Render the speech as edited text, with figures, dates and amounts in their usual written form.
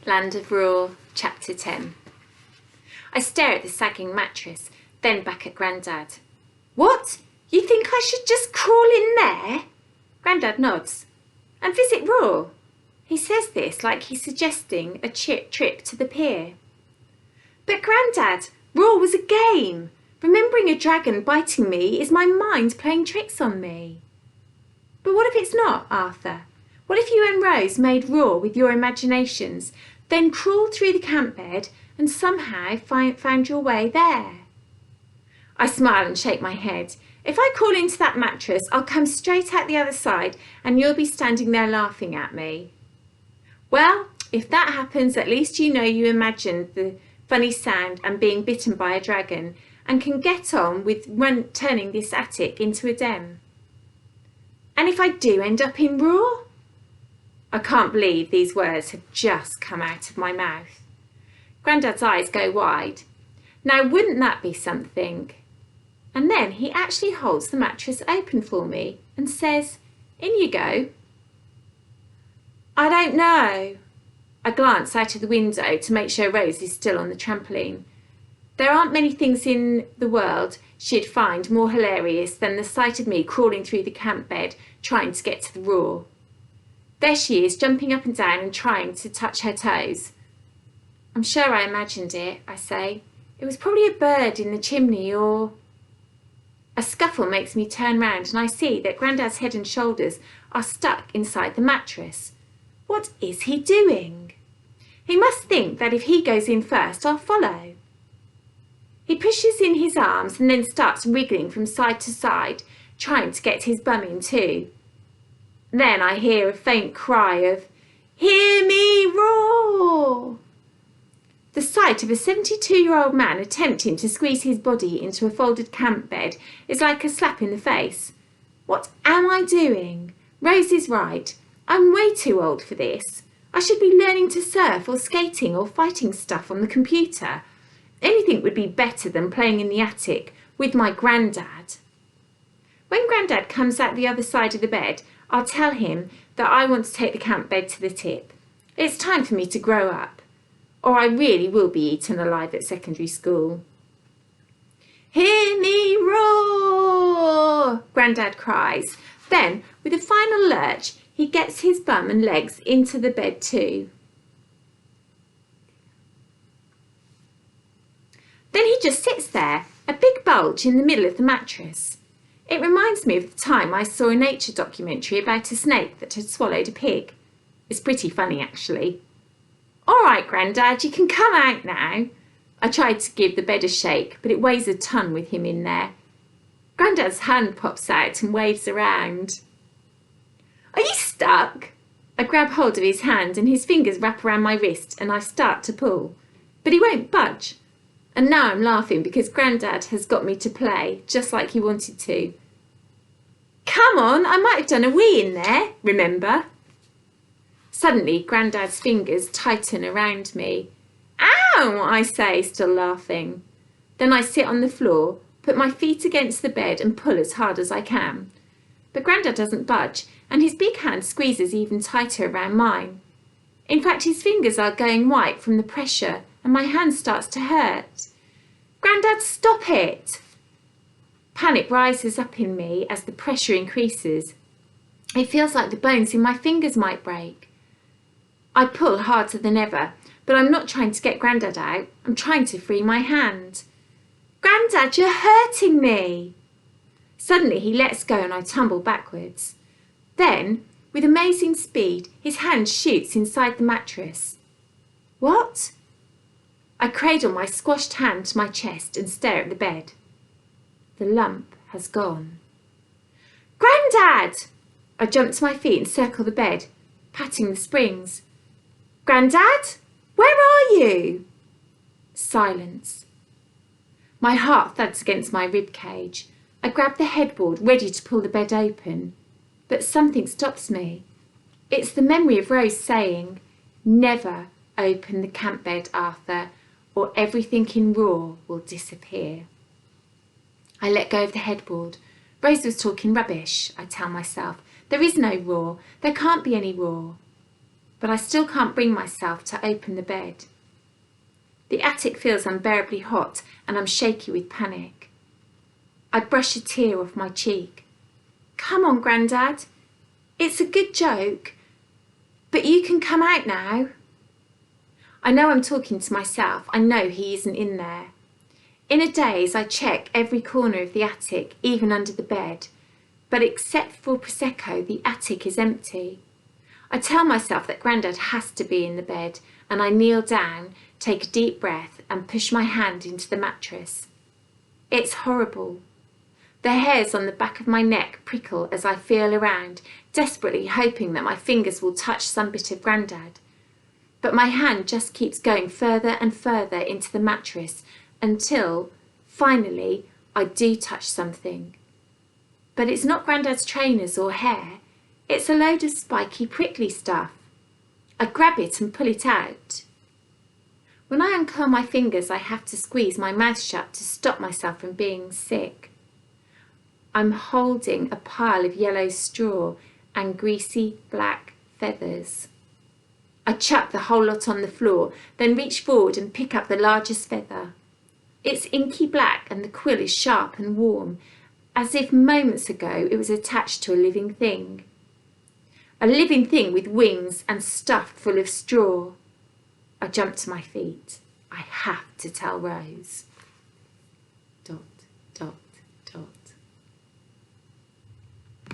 Land of Raw, Chapter 10. I stare at the sagging mattress, then back at Grandad. What? You think I should just crawl in there? Grandad nods. And visit Raw? He says this like he's suggesting a trip to the pier. But Grandad, Raw was a game. Remembering a dragon biting me is my mind playing tricks on me. But what if it's not, Arthur? What if you and Rose made Raw with your imaginations, then crawled through the camp bed and somehow found your way there? I smile and shake my head. If I crawl into that mattress, I'll come straight out the other side and you'll be standing there laughing at me. Well, if that happens, at least you know you imagined the funny sound and being bitten by a dragon and can get on with turning this attic into a den. And if I do end up in Raw? I can't believe these words have just come out of my mouth. Grandad's eyes go wide. Now wouldn't that be something? And then he actually holds the mattress open for me and says, "In you go." I don't know. I glance out of the window to make sure Rose is still on the trampoline. There aren't many things in the world she'd find more hilarious than the sight of me crawling through the camp bed trying to get to the Raw. There she is, jumping up and down and trying to touch her toes. I'm sure I imagined it, I say. It was probably a bird in the chimney or... A scuffle makes me turn round and I see that Grandad's head and shoulders are stuck inside the mattress. What is he doing? He must think that if he goes in first, I'll follow. He pushes in his arms and then starts wriggling from side to side, trying to get his bum in too. Then I hear a faint cry of, "Hear me roar!" The sight of a 72-year-old man attempting to squeeze his body into a folded camp bed is like a slap in the face. What am I doing? Rose is right. I'm way too old for this. I should be learning to surf or skating or fighting stuff on the computer. Anything would be better than playing in the attic with my Grandad. When Grandad comes out the other side of the bed, I'll tell him that I want to take the camp bed to the tip. It's time for me to grow up, or I really will be eaten alive at secondary school. "Hear me roar!" Grandad cries. Then, with a final lurch, he gets his bum and legs into the bed too. Then he just sits there, a big bulge in the middle of the mattress. It reminds me of the time I saw a nature documentary about a snake that had swallowed a pig. It's pretty funny, actually. "All right, Grandad, you can come out now." I tried to give the bed a shake, but it weighs a ton with him in there. Grandad's hand pops out and waves around. "Are you stuck?" I grab hold of his hand and his fingers wrap around my wrist and I start to pull. But he won't budge. And now I'm laughing because Grandad has got me to play, just like he wanted to. "Come on, I might have done a wee in there, remember?" Suddenly, Grandad's fingers tighten around me. "Ow!" I say, still laughing. Then I sit on the floor, put my feet against the bed and pull as hard as I can. But Grandad doesn't budge, and his big hand squeezes even tighter around mine. In fact, his fingers are going white from the pressure, and my hand starts to hurt. "Grandad, stop it!" Panic rises up in me as the pressure increases. It feels like the bones in my fingers might break. I pull harder than ever, but I'm not trying to get Grandad out. I'm trying to free my hand. "Grandad, you're hurting me!" Suddenly he lets go and I tumble backwards. Then, with amazing speed, his hand shoots inside the mattress. What? I cradle my squashed hand to my chest and stare at the bed. The lump has gone. "Grandad!" I jump to my feet and circle the bed, patting the springs. "Grandad? Where are you?" Silence. My heart thuds against my rib cage. I grab the headboard, ready to pull the bed open. But something stops me. It's the memory of Rose saying, "Never open the camp bed, Arthur, or everything in Raw will disappear." I let go of the headboard. Rose was talking rubbish, I tell myself. There is no Raw. There can't be any Raw. but I still can't bring myself to open the bed. The attic feels unbearably hot and I'm shaky with panic. I brush a tear off my cheek. Come on, Grandad. It's a good joke, but you can come out now. I know I'm talking to myself. I know he isn't in there. In a daze, I check every corner of the attic, even under the bed, but except for Prosecco, the attic is empty. I tell myself that Grandad has to be in the bed, and I kneel down, take a deep breath and push my hand into the mattress. It's horrible. The hairs on the back of my neck prickle as I feel around, desperately hoping that my fingers will touch some bit of Grandad. But my hand just keeps going further and further into the mattress until, finally, I do touch something. But it's not Grandad's trainers or hair. It's a load of spiky, prickly stuff. I grab it and pull it out. When I uncurl my fingers, I have to squeeze my mouth shut to stop myself from being sick. I'm holding a pile of yellow straw and greasy black feathers. I chuck the whole lot on the floor, then reach forward and pick up the largest feather. It's inky black and the quill is sharp and warm, as if moments ago it was attached to a living thing. A living thing with wings and stuffed full of straw. I jump to my feet. I have to tell Rose. ...